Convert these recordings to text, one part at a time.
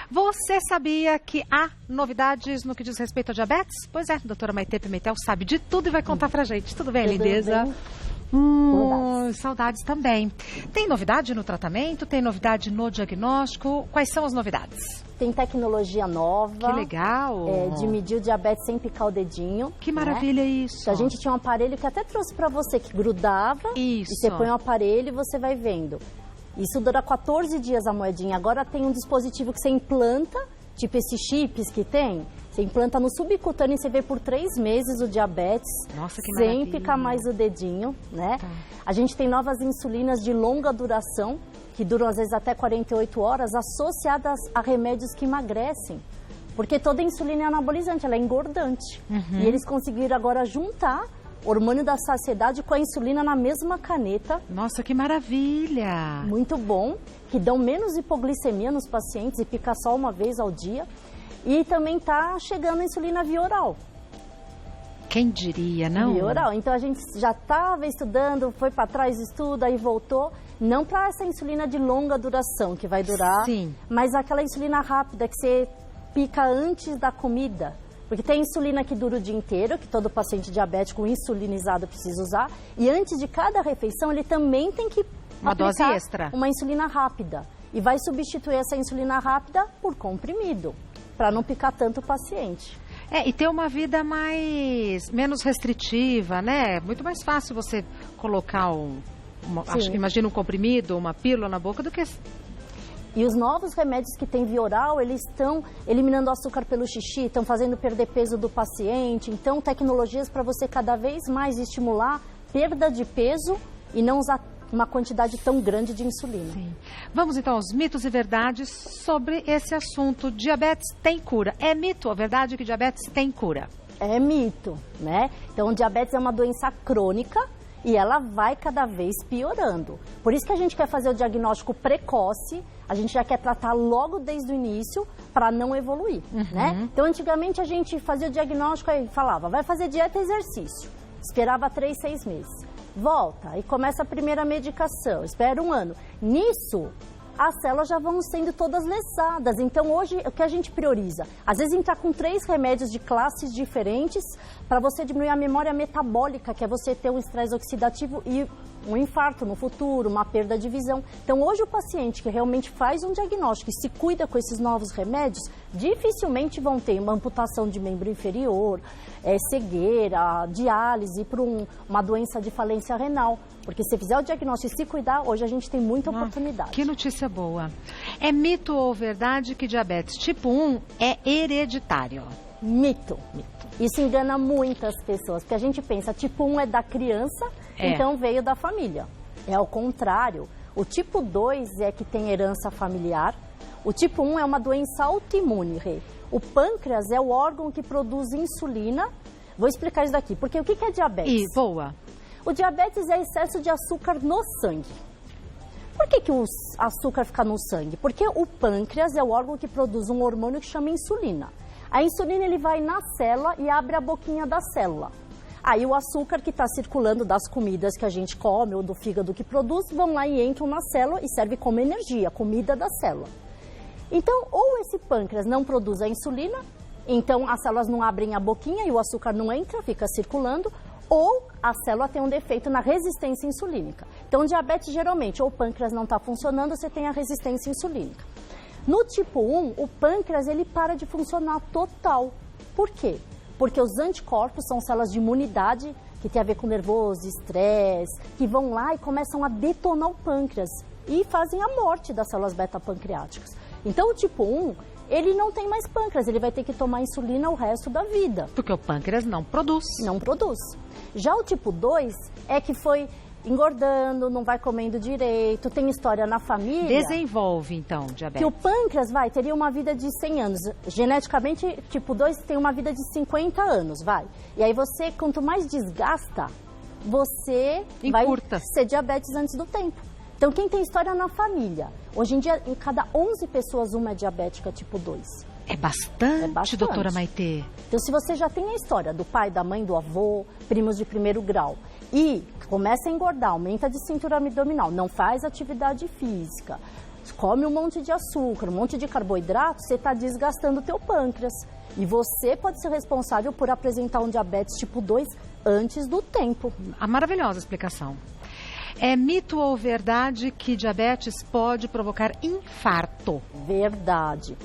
Você sabia que há novidades no que diz respeito a diabetes? Pois é, a doutora Maitê Pimentel sabe de tudo e vai contar pra gente. Tudo bem, lindeza? Saudades também. Tem novidade no tratamento? Tem novidade no diagnóstico? Quais são as novidades? Tem tecnologia nova. Que legal! De medir o diabetes sem picar o dedinho. Que maravilha isso! A gente tinha um aparelho que até trouxe pra você, que grudava. Isso. E você põe o aparelho e você vai vendo. Isso dura 14 dias a moedinha. Agora tem um dispositivo que você implanta, tipo esses chips que tem. Você implanta no subcutâneo e você vê por 3 meses o diabetes. Nossa, que sem maravilha. picar mais o dedinho, né? Tá. A gente tem novas insulinas de longa duração, que duram às vezes até 48 horas, associadas a remédios que emagrecem. Porque toda insulina é anabolizante, ela é engordante. E eles conseguiram agora juntar o hormônio da saciedade com a insulina na mesma caneta. Nossa, que maravilha! Muito bom, que dão menos hipoglicemia nos pacientes e pica só uma vez ao dia. E também está chegando a insulina via oral. Quem diria, não? Via oral. Então a gente já estava estudando, foi para trás, estuda e voltou. Não para essa insulina de longa duração, que vai durar. Sim. Mas aquela insulina rápida que você pica antes da comida. Porque tem insulina que dura o dia inteiro, que todo paciente diabético insulinizado precisa usar. E antes de cada refeição, ele também tem que uma dose extra. Uma insulina rápida. E vai substituir essa insulina rápida por comprimido, para não picar tanto o paciente. E ter uma vida menos restritiva, né? Muito mais fácil você colocar imagina um comprimido, uma pílula na boca do que... E os novos remédios que tem via oral, eles estão eliminando o açúcar pelo xixi, estão fazendo perder peso do paciente. Então, tecnologias para você cada vez mais estimular perda de peso e não usar uma quantidade tão grande de insulina. Sim. Vamos então aos mitos e verdades sobre esse assunto. Diabetes tem cura. É mito ou verdade que diabetes tem cura? É mito, né? Então, diabetes é uma doença crônica e ela vai cada vez piorando. Por isso que a gente quer fazer o diagnóstico precoce, a gente já quer tratar logo desde o início para não evoluir, né? Então, antigamente a gente fazia o diagnóstico e falava, vai fazer dieta e exercício. Esperava 3, 6 meses. Volta e começa a primeira medicação, espera 1 ano. Nisso, as células já vão sendo todas lesadas. Então, hoje, o que a gente prioriza? Às vezes, entrar com 3 remédios de classes diferentes para você diminuir a memória metabólica, que é você ter um estresse oxidativo e um infarto no futuro, uma perda de visão. Então, hoje, o paciente que realmente faz um diagnóstico e se cuida com esses novos remédios, dificilmente vão ter uma amputação de membro inferior, cegueira, diálise por uma doença de falência renal. Porque se fizer o diagnóstico e se cuidar, hoje a gente tem muita oportunidade. Que notícia boa. É mito ou verdade que diabetes tipo 1 é hereditário? Mito. Isso engana muitas pessoas, porque a gente pensa, tipo 1 é da criança, então veio da família. É ao contrário. O tipo 2 é que tem herança familiar. O tipo 1 é uma doença autoimune, Rê. O pâncreas é o órgão que produz insulina. Vou explicar isso daqui, porque o que é diabetes? Boa. O diabetes é excesso de açúcar no sangue. Por que o açúcar fica no sangue? Porque o pâncreas é o órgão que produz um hormônio que chama insulina. A insulina ele vai na célula e abre a boquinha da célula. Aí o açúcar que está circulando das comidas que a gente come ou do fígado que produz, vão lá e entram na célula e serve como energia, comida da célula. Então, ou esse pâncreas não produz a insulina, então as células não abrem a boquinha e o açúcar não entra, fica circulando, ou a célula tem um defeito na resistência insulínica. Então, diabetes, geralmente, ou o pâncreas não está funcionando, você tem a resistência insulínica. No tipo 1, o pâncreas ele para de funcionar total. Por quê? Porque os anticorpos são células de imunidade, que tem a ver com nervoso, estresse, que vão lá e começam a detonar o pâncreas e fazem a morte das células beta-pancreáticas. Então, o tipo 1, ele não tem mais pâncreas, ele vai ter que tomar insulina o resto da vida. Porque o pâncreas não produz. Não produz. Já o tipo 2 é que foi engordando, não vai comendo direito, tem história na família. Desenvolve, então, diabetes. Que o pâncreas teria uma vida de 100 anos. Geneticamente, tipo 2 tem uma vida de 50 anos, E aí você, quanto mais desgasta, você vai ser diabetes antes do tempo. Então, quem tem história na família, hoje em dia, em cada 11 pessoas, uma é diabética tipo 2. É bastante, doutora Maitê. Então, se você já tem a história do pai, da mãe, do avô, primos de primeiro grau, e começa a engordar, aumenta de cintura abdominal, não faz atividade física, come um monte de açúcar, um monte de carboidrato, você está desgastando o teu pâncreas. E você pode ser responsável por apresentar um diabetes tipo 2 antes do tempo. A maravilhosa explicação. É mito ou verdade que diabetes pode provocar infarto? Verdade.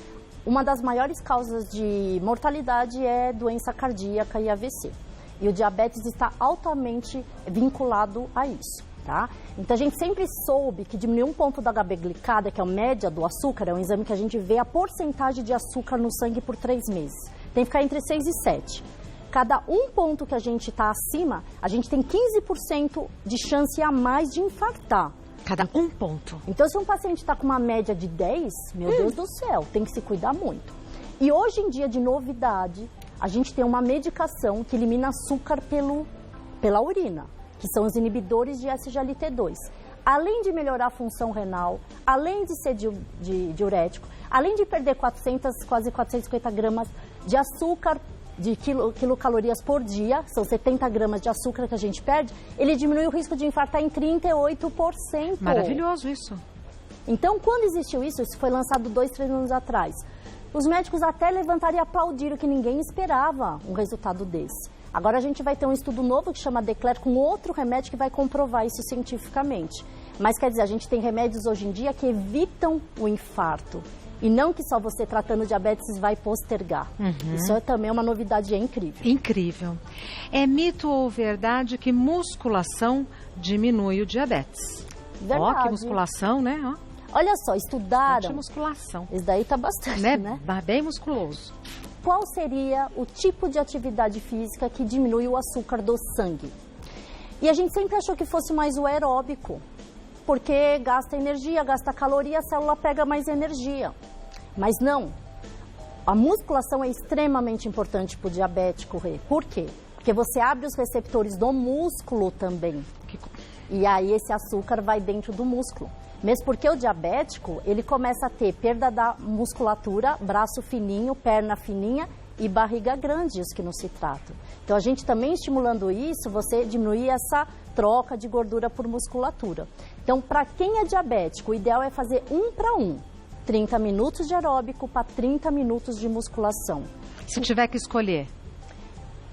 Uma das maiores causas de mortalidade é doença cardíaca e AVC. E o diabetes está altamente vinculado a isso, tá? Então a gente sempre soube que diminuir um ponto da HB glicada, que é a média do açúcar, é um exame que a gente vê a porcentagem de açúcar no sangue por 3 meses. Tem que ficar entre 6 e 7. Cada um ponto que a gente está acima, a gente tem 15% de chance a mais de infartar. Cada um ponto. Então, se um paciente está com uma média de 10, meu Deus do céu, tem que se cuidar muito. E hoje em dia, de novidade, a gente tem uma medicação que elimina açúcar pela urina, que são os inibidores de SGLT2. Além de melhorar a função renal, além de ser diurético, além de perder quase 450 gramas de açúcar de quilocalorias por dia, são 70 gramas de açúcar que a gente perde, ele diminui o risco de infartar em 38%. Maravilhoso isso. Então, quando existiu isso foi lançado 2, 3 anos atrás, os médicos até levantaram e aplaudiram que ninguém esperava um resultado desse. Agora a gente vai ter um estudo novo que chama Declare com outro remédio que vai comprovar isso cientificamente. Mas quer dizer, a gente tem remédios hoje em dia que evitam o infarto. E não que só você tratando diabetes vai postergar. Isso é também uma novidade incrível. Incrível. É mito ou verdade que musculação diminui o diabetes? Verdade. Ó, que musculação, né? Ó. Olha só, estudaram. Bastante musculação. Isso daí tá bastante, né? Bem musculoso. Qual seria o tipo de atividade física que diminui o açúcar do sangue? E a gente sempre achou que fosse mais o aeróbico, porque gasta energia, gasta caloria, a célula pega mais energia. Mas não. A musculação é extremamente importante para o diabético, Rê. Por quê? Porque você abre os receptores do músculo também. E aí esse açúcar vai dentro do músculo. Mesmo porque o diabético, ele começa a ter perda da musculatura, braço fininho, perna fininha e barriga grande, os que não se tratam. Então, a gente também estimulando isso, você diminuir essa troca de gordura por musculatura. Então, para quem é diabético, o ideal é fazer 1 para 1. 30 minutos de aeróbico para 30 minutos de musculação. Se tiver que escolher?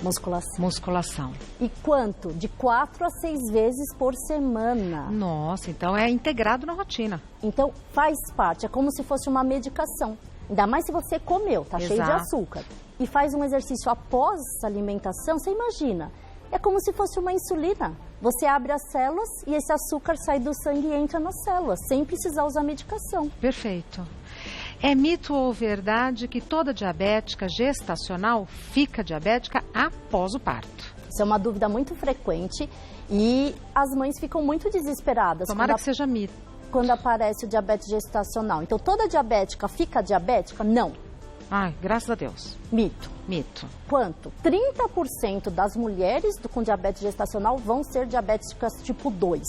Musculação. Musculação. E quanto? De 4 a 6 vezes por semana. Nossa, então é integrado na rotina. Então, faz parte, é como se fosse uma medicação. Ainda mais se você comeu, tá cheio de açúcar. E faz um exercício após a alimentação, você imagina. É como se fosse uma insulina. Você abre as células e esse açúcar sai do sangue e entra nas células, sem precisar usar medicação. Perfeito. É mito ou verdade que toda diabética gestacional fica diabética após o parto? Isso é uma dúvida muito frequente e as mães ficam muito desesperadas. Tomara que seja mito. Quando aparece o diabetes gestacional. Então, toda diabética fica diabética? Não. Ai, graças a Deus. Mito. Mito. Quanto? 30% das mulheres com diabetes gestacional vão ser diabéticas tipo 2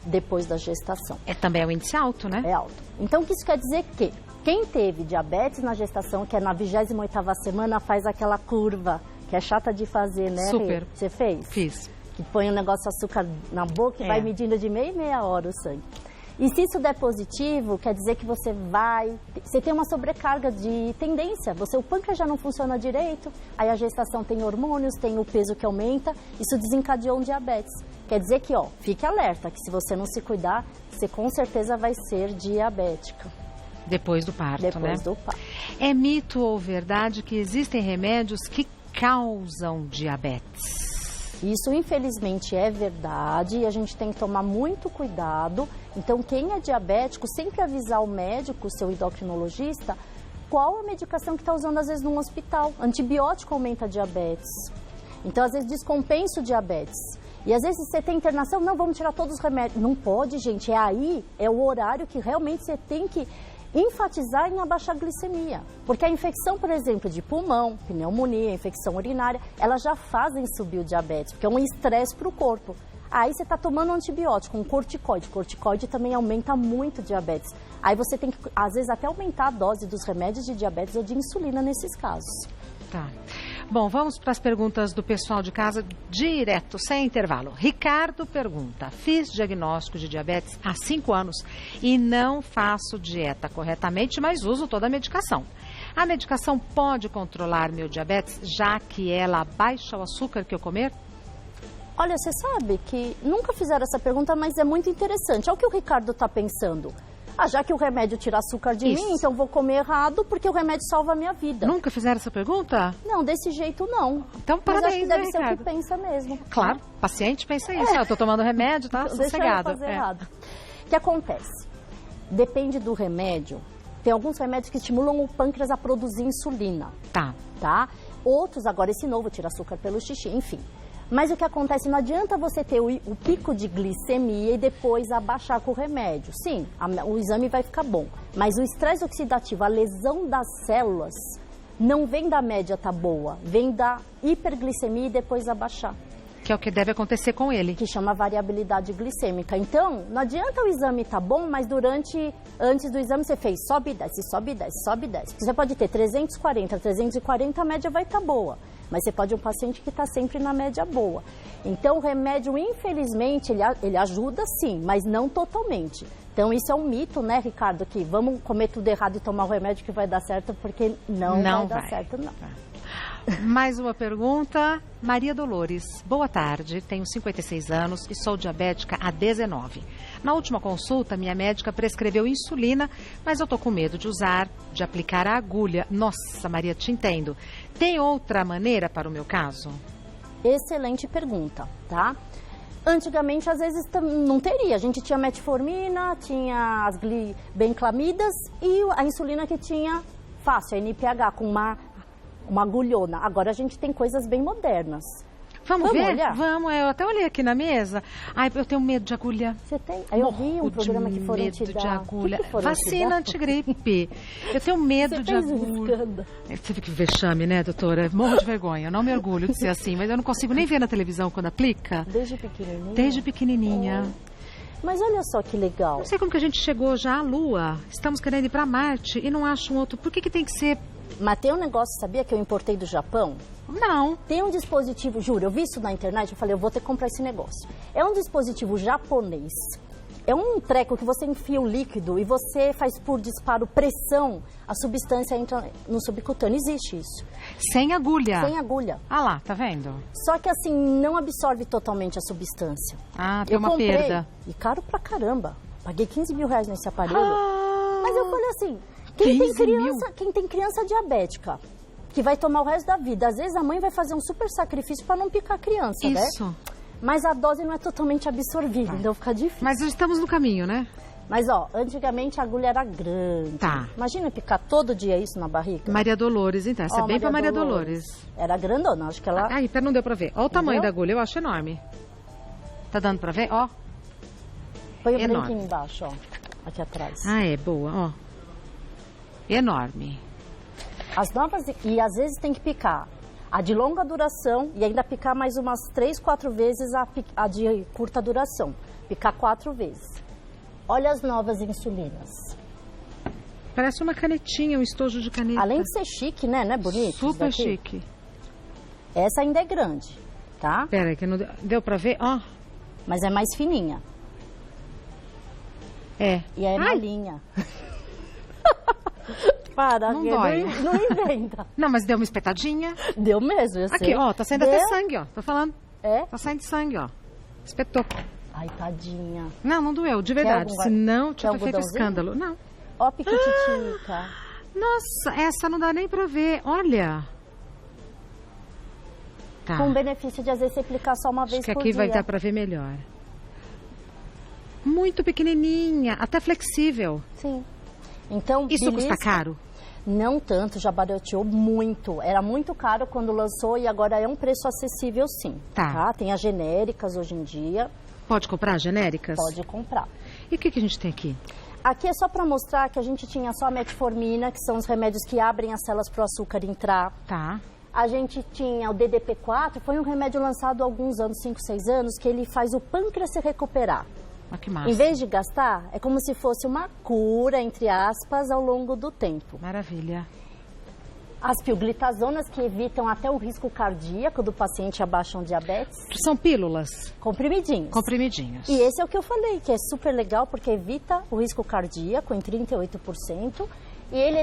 depois da gestação. Também é um índice alto, né? É alto. Então, o que isso quer dizer? Que quem teve diabetes na gestação, que é na 28ª semana, faz aquela curva, que é chata de fazer, né? Super. Você fez? Fiz. Que põe um negócio de açúcar na boca e vai medindo de meia em meia hora o sangue. E se isso der positivo, quer dizer que você tem uma sobrecarga de tendência. O pâncreas já não funciona direito, aí a gestação tem hormônios, tem o peso que aumenta, isso desencadeou um diabetes. Quer dizer que, fique alerta, que se você não se cuidar, você com certeza vai ser diabética. Depois do parto, Depois do parto. É mito ou verdade que existem remédios que causam diabetes? Isso, infelizmente, é verdade e a gente tem que tomar muito cuidado. Então, quem é diabético, sempre avisar o médico, o seu endocrinologista, qual a medicação que está usando, às vezes, num hospital. Antibiótico aumenta a diabetes. Então, às vezes, descompensa o diabetes. E, às vezes, você tem internação, não, vamos tirar todos os remédios. Não pode, gente. É o horário que realmente você tem que enfatizar em abaixar a glicemia. Porque a infecção, por exemplo, de pulmão, pneumonia, infecção urinária, elas já fazem subir o diabetes, porque é um estresse para o corpo. Aí você está tomando um antibiótico, um corticoide. Corticoide também aumenta muito o diabetes. Aí você tem que, às vezes, até aumentar a dose dos remédios de diabetes ou de insulina nesses casos. Tá. Bom, vamos para as perguntas do pessoal de casa direto, sem intervalo. Ricardo pergunta: fiz diagnóstico de diabetes há 5 anos e não faço dieta corretamente, mas uso toda a medicação. A medicação pode controlar meu diabetes, já que ela abaixa o açúcar que eu comer? Olha, você sabe que nunca fizeram essa pergunta, mas é muito interessante. É o que o Ricardo está pensando. Já que o remédio tira açúcar de mim, então vou comer errado porque o remédio salva a minha vida. Nunca fizeram essa pergunta? Não, desse jeito não. Então, parabéns, mas acho que deve ser Ricardo. o que pensa mesmo. Claro, paciente pensa isso. Eu tô tomando remédio, tá? Sossegado. Deixa eu fazer errado. O que acontece? Depende do remédio. Tem alguns remédios que estimulam o pâncreas a produzir insulina. Tá? Outros, agora esse novo, tira açúcar pelo xixi, enfim. Mas o que acontece, não adianta você ter o pico de glicemia e depois abaixar com o remédio. Sim, o exame vai ficar bom, mas o estresse oxidativo, a lesão das células, não vem da média tá boa, vem da hiperglicemia e depois abaixar. Que é o que deve acontecer com ele. Que chama variabilidade glicêmica. Então, não adianta o exame tá bom, mas antes do exame você fez sobe e desce, sobe e desce, sobe e desce. Você pode ter 340, a média vai estar boa. Mas você pode ter um paciente que está sempre na média boa. Então, o remédio, infelizmente, ele ajuda sim, mas não totalmente. Então, isso é um mito, né, Ricardo? Que vamos comer tudo errado e tomar o remédio que vai dar certo, porque não vai dar certo, não. Mais uma pergunta. Maria Dolores. Boa tarde, tenho 56 anos e sou diabética há 19. Na última consulta, minha médica prescreveu insulina, mas eu tô com medo de aplicar a agulha. Nossa, Maria, te entendo. Tem outra maneira para o meu caso? Excelente pergunta, tá? Antigamente, às vezes, não teria. A gente tinha metformina, tinha as benclamidas e a insulina que tinha fácil, a NPH, com uma agulhona. Agora a gente tem coisas bem modernas. Vamos ver? Olhar? Vamos, eu até olhei aqui na mesa. Ai, eu tenho medo de agulha. Você tem? Aí eu vi um programa que foram te dar. De agulha. Que Vacina antigripe. Eu tenho medo de agulha. Você fica vexame, né, doutora? Morro de vergonha. Eu não me orgulho de ser assim, mas eu não consigo nem ver na televisão quando aplica. Desde pequenininha? Desde pequenininha. Mas olha só que legal. Não sei como que a gente chegou já à Lua. Estamos querendo ir para Marte e não acho um outro. Por que tem que ser... Mas tem um negócio, sabia que eu importei do Japão? Não. Tem um dispositivo, juro, eu vi isso na internet, eu falei, eu vou ter que comprar esse negócio. É um dispositivo japonês. É um treco que você enfia o líquido e você faz por disparo pressão, a substância entra no subcutâneo. Existe isso. Sem agulha? Sem agulha. Ah lá, tá vendo? Só que assim, não absorve totalmente a substância. Ah, tem uma perda. E caro pra caramba. Paguei 15 mil reais nesse aparelho. Mas eu falei assim, quem tem criança diabética, que vai tomar o resto da vida, às vezes a mãe vai fazer um super sacrifício para não picar a criança, né? Isso. Mas a dose não é totalmente absorvida, então fica difícil. Mas estamos no caminho, né? Mas, ó, antigamente a agulha era grande. Tá. Imagina picar todo dia isso na barriga. Maria Dolores, então. Essa é bem pra Maria Dolores. Era grandona, acho que ela... Aí, pera, não deu pra ver. Olha o tamanho da agulha, eu acho enorme. Tá dando pra ver? Ó. Põe o branquinho embaixo, ó. Aqui atrás. Ah, é, boa, ó. Enorme. As novas, e às vezes tem que picar a de longa duração e ainda picar mais umas 3, 4 vezes a de curta duração. Picar 4 vezes. Olha as novas insulinas. Parece uma canetinha, um estojo de caneta. Além de ser chique, né? Não é bonito? Super chique. Essa ainda é grande, tá? Pera aí, que não deu pra ver, ó. Mas é mais fininha. É. E é molinha. Para, não dói. Não inventa. Não, mas deu uma espetadinha. Deu mesmo, eu sei. Aqui, ó, tá saindo até sangue, ó. Tô falando. É? Tá saindo sangue, ó. Espetou. Ai, tadinha. Não doeu, de verdade. Se não, tinha feito escândalo. Não. Ó, piquititica. Nossa, essa não dá nem pra ver. Olha. Tá. Com o benefício de, às vezes, você aplicar só uma vez por dia. Acho que aqui vai dar pra ver melhor. Muito pequenininha, até flexível. Sim. Então, isso custa caro? Não tanto, já barateou muito. Era muito caro quando lançou e agora é um preço acessível, sim. Tá? Tem as genéricas hoje em dia. Pode comprar genéricas? Pode comprar. E o que a gente tem aqui? Aqui é só para mostrar que a gente tinha só a metformina, que são os remédios que abrem as células para o açúcar entrar. Tá. A gente tinha o DDP4, foi um remédio lançado há alguns anos, 5, 6 anos, que ele faz o pâncreas se recuperar. Ah, que massa. Em vez de gastar, é como se fosse uma cura, entre aspas, ao longo do tempo. Maravilha. As pioglitazonas, que evitam até o risco cardíaco do paciente abaixo de diabetes. São pílulas? Comprimidinhos. Comprimidinhos. E esse é o que eu falei, que é super legal, porque evita o risco cardíaco em 38%. E ele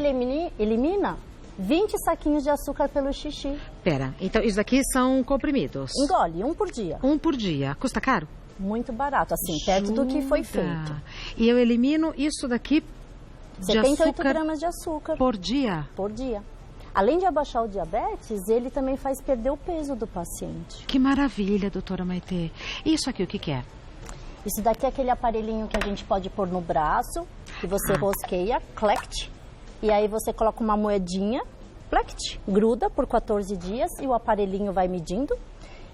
elimina 20 saquinhos de açúcar pelo xixi. Pera, então isso aqui são comprimidos? Engole, um por dia. Um por dia. Custa caro? Muito barato, assim, perto do que foi feito. E eu elimino isso daqui de 78 açúcar gramas de açúcar. Por dia? Por dia. Além de abaixar o diabetes, ele também faz perder o peso do paciente. Que maravilha, doutora Maitê. E isso aqui, o que é? Isso daqui é aquele aparelhinho que a gente pode pôr no braço, que você rosqueia, clect, e aí você coloca uma moedinha, clect, gruda por 14 dias e o aparelhinho vai medindo.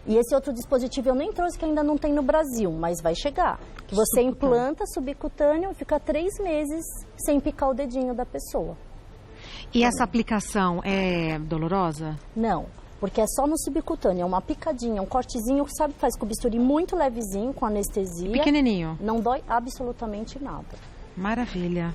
E esse outro dispositivo eu nem trouxe, que ainda não tem no Brasil, mas vai chegar. Que você implanta subcutâneo e fica 3 meses sem picar o dedinho da pessoa. E essa aplicação é dolorosa? Não, porque é só no subcutâneo, é uma picadinha, um cortezinho, sabe, faz com bisturi muito levezinho, com anestesia. Pequenininho? Não dói absolutamente nada. Maravilha.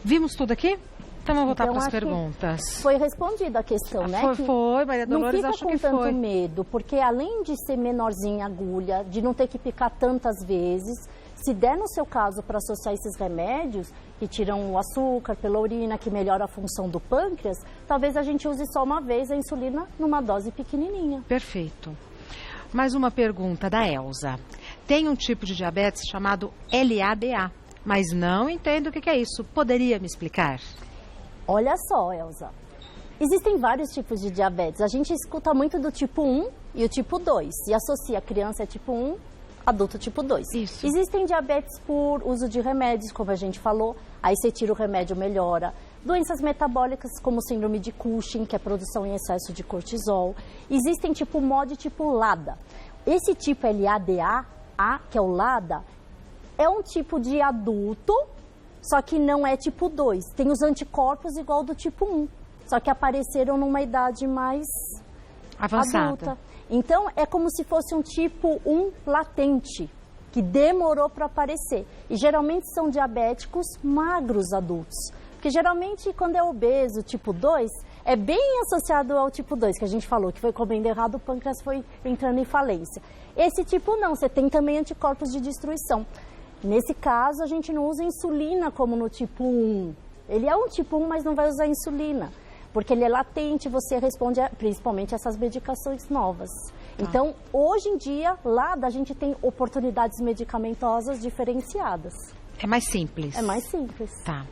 Vimos tudo aqui? Então vamos voltar para as perguntas. Foi respondida a questão, né? Foi, Maria Dolores, acho que foi. Não fica com tanto medo, porque além de ser menorzinha a agulha, de não ter que picar tantas vezes, se der no seu caso para associar esses remédios, que tiram o açúcar pela urina, que melhora a função do pâncreas, talvez a gente use só uma vez a insulina numa dose pequenininha. Perfeito. Mais uma pergunta da Elza. Tem um tipo de diabetes chamado LADA, mas não entendo o que é isso. Poderia me explicar? Olha só, Elza. Existem vários tipos de diabetes. A gente escuta muito do tipo 1 e o tipo 2. E associa criança tipo 1, adulto tipo 2. Isso. Existem diabetes por uso de remédios, como a gente falou. Aí você tira o remédio, melhora. Doenças metabólicas, como síndrome de Cushing, que é produção em excesso de cortisol. Existem tipo MOD e tipo LADA. Esse tipo LADA, que é o LADA, é um tipo de adulto, só que não é tipo 2. Tem os anticorpos igual do tipo 1, só que apareceram numa idade mais avançada. Adulta. Então, é como se fosse um tipo 1 latente, que demorou para aparecer. E geralmente são diabéticos magros adultos. Porque geralmente, quando é obeso, tipo 2, é bem associado ao tipo 2, que a gente falou, que foi comendo errado, o pâncreas foi entrando em falência. Esse tipo não, você tem também anticorpos de destruição. Nesse caso, a gente não usa insulina como no tipo 1. Ele é um tipo 1, mas não vai usar insulina, porque ele é latente, você responde principalmente a essas medicações novas. Então, hoje em dia, lá a gente tem oportunidades medicamentosas diferenciadas. É mais simples. É mais simples. Tá.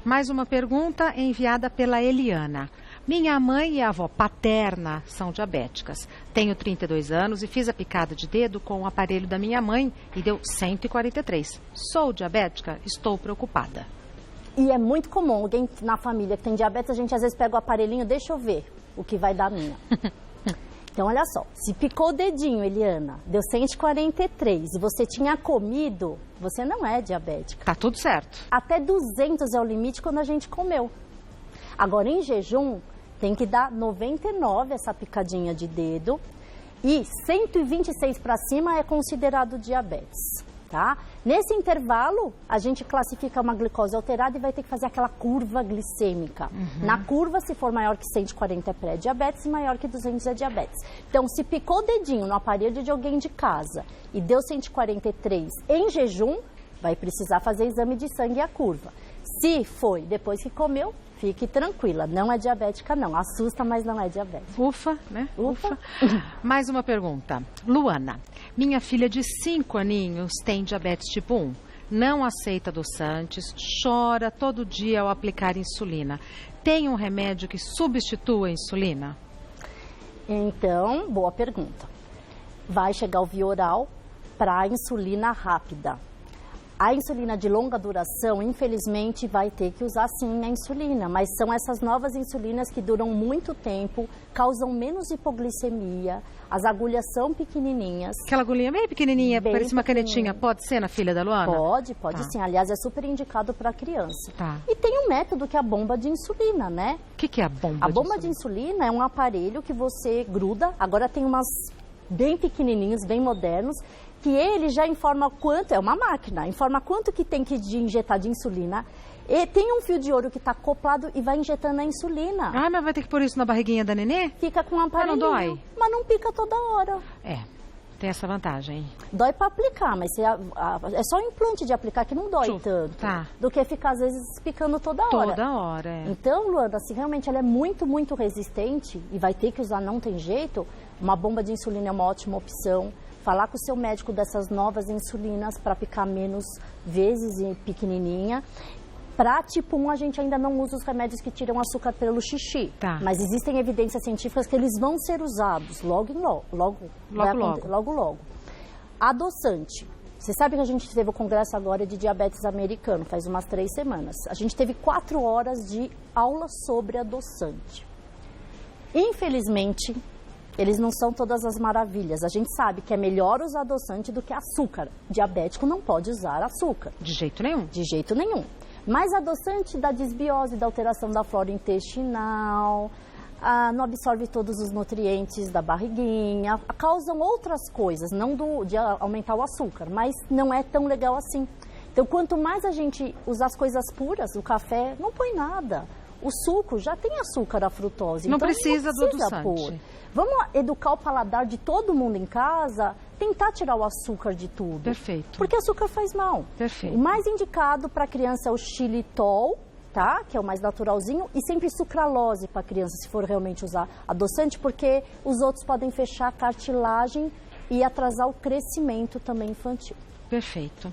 Mais uma pergunta enviada pela Eliana. Minha mãe e a avó paterna são diabéticas. Tenho 32 anos e fiz a picada de dedo com o aparelho da minha mãe e deu 143. Sou diabética? Estou preocupada. E é muito comum, alguém na família que tem diabetes, a gente às vezes pega o aparelhinho, deixa eu ver o que vai dar minha. Então, olha só, se picou o dedinho, Eliana, deu 143 e você tinha comido, você não é diabética. Tá tudo certo. Até 200 é o limite quando a gente comeu. Agora, em jejum, tem que dar 99 essa picadinha de dedo e 126 para cima é considerado diabetes, tá? Nesse intervalo, a gente classifica uma glicose alterada e vai ter que fazer aquela curva glicêmica. Na curva, se for maior que 140 é pré-diabetes e maior que 200 é diabetes. Então, se picou o dedinho no aparelho de alguém de casa e deu 143 em jejum, vai precisar fazer exame de sangue e a curva. Se foi depois que comeu, fique tranquila, não é diabética não, assusta, mas não é diabética. Ufa, né? Ufa. Mais uma pergunta. Luana, minha filha de 5 aninhos tem diabetes tipo 1. Não aceita adoçantes, chora todo dia ao aplicar insulina. Tem um remédio que substitua a insulina? Então, boa pergunta. Vai chegar o Vioral para a insulina rápida. A insulina de longa duração, infelizmente, vai ter que usar sim a insulina, mas são essas novas insulinas que duram muito tempo, causam menos hipoglicemia, as agulhas são pequenininhas. Aquela agulhinha bem pequenininha, parece uma canetinha, pode ser na filha da Luana? Pode sim, aliás é super indicado para criança. Tá. E tem um método que é a bomba de insulina, né? O que é a bomba de insulina? A bomba de insulina é um aparelho que você gruda, agora tem umas bem pequenininhos, bem modernos, que ele já informa quanto, é uma máquina, informa quanto que tem que injetar de insulina. E tem um fio de ouro que está acoplado e vai injetando a insulina. Ah, mas vai ter que pôr isso na barriguinha da nenê? Fica com um aparelhinho. Mas não dói? Mas não pica toda hora. Tem essa vantagem. Dói para aplicar, mas é só o implante de aplicar que não dói tanto. Tá. Do que ficar, às vezes, picando toda hora. Toda hora, Então, Luana, se realmente ela é muito, muito resistente e vai ter que usar, não tem jeito, uma bomba de insulina é uma ótima opção. Falar com o seu médico dessas novas insulinas para picar menos vezes e pequenininha. Para tipo 1, a gente ainda não usa os remédios que tiram açúcar pelo xixi. Tá. Mas existem evidências científicas que eles vão ser usados logo. Adoçante. Você sabe que a gente teve o congresso agora de diabetes americano, faz umas 3 semanas. A gente teve 4 horas de aula sobre adoçante. Infelizmente, eles não são todas as maravilhas. A gente sabe que é melhor usar adoçante do que açúcar. Diabético não pode usar açúcar. De jeito nenhum. De jeito nenhum. Mas adoçante dá desbiose, da alteração da flora intestinal, não absorve todos os nutrientes da barriguinha, causam outras coisas, não de aumentar o açúcar, mas não é tão legal assim. Então, quanto mais a gente usar as coisas puras, o café não põe nada. O suco já tem açúcar, a frutose. Não então precisa do adoçante. Pôr. Vamos educar o paladar de todo mundo em casa, tentar tirar o açúcar de tudo. Perfeito. Porque açúcar faz mal. Perfeito. O mais indicado para a criança é o xilitol, tá? Que é o mais naturalzinho, e sempre sucralose para a criança, se for realmente usar adoçante, porque os outros podem fechar a cartilagem e atrasar o crescimento também infantil. Perfeito.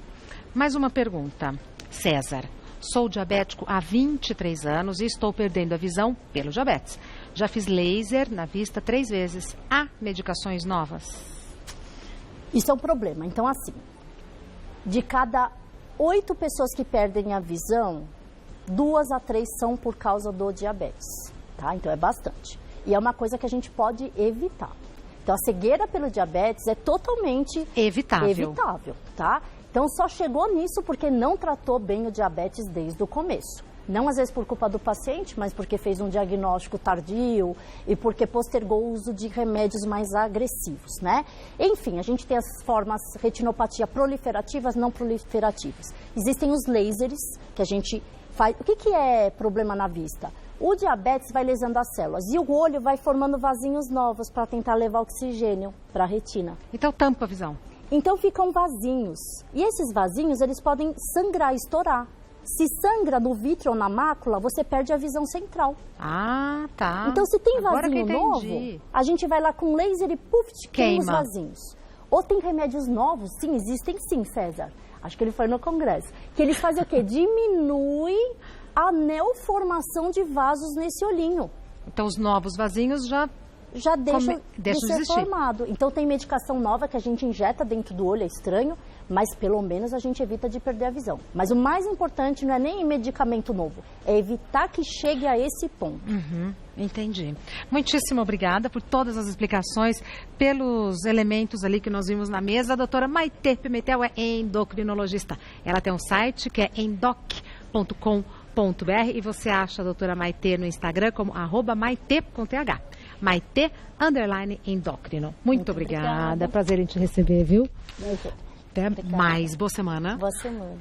Mais uma pergunta. César. Sou diabético há 23 anos e estou perdendo a visão pelo diabetes. Já fiz laser na vista 3 vezes. Há medicações novas? Isso é um problema. Então, assim, de cada 8 pessoas que perdem a visão, 2 a 3 são por causa do diabetes, tá? Então, é bastante. E é uma coisa que a gente pode evitar. Então, a cegueira pelo diabetes é totalmente evitável, tá? Então, só chegou nisso porque não tratou bem o diabetes desde o começo. Não, às vezes, por culpa do paciente, mas porque fez um diagnóstico tardio e porque postergou o uso de remédios mais agressivos, né? Enfim, a gente tem as formas retinopatia proliferativas, não proliferativas. Existem os lasers que a gente faz. O que é problema na vista? O diabetes vai lesando as células e o olho vai formando vasinhos novos para tentar levar oxigênio para a retina. Então, tampa a visão. Então ficam vasinhos. E esses vasinhos, eles podem sangrar, estourar. Se sangra no vítreo ou na mácula, você perde a visão central. Ah, tá. Então, se tem vasinho novo, a gente vai lá com laser e queima os vasinhos. Ou tem remédios novos? Sim, existem sim, César. Acho que ele foi no congresso. Que eles fazem o quê? Diminui a neoformação de vasos nesse olhinho. Então, os novos vasinhos já deixa de ser existir. formado. Então tem medicação nova que a gente injeta dentro do olho, é estranho, mas pelo menos a gente evita de perder a visão. Mas o mais importante não é nem medicamento novo, é evitar que chegue a esse ponto. Entendi. Muitíssimo obrigada por todas as explicações, pelos elementos ali que nós vimos na mesa. A doutora Maitê Pimentel é endocrinologista. Ela tem um site que é endoc.com.br e você acha a doutora Maitê no Instagram como @maitê com TH. Maitê_endócrino. Muito obrigada. Prazer em te receber, viu? Até mais. Boa semana. Boa semana.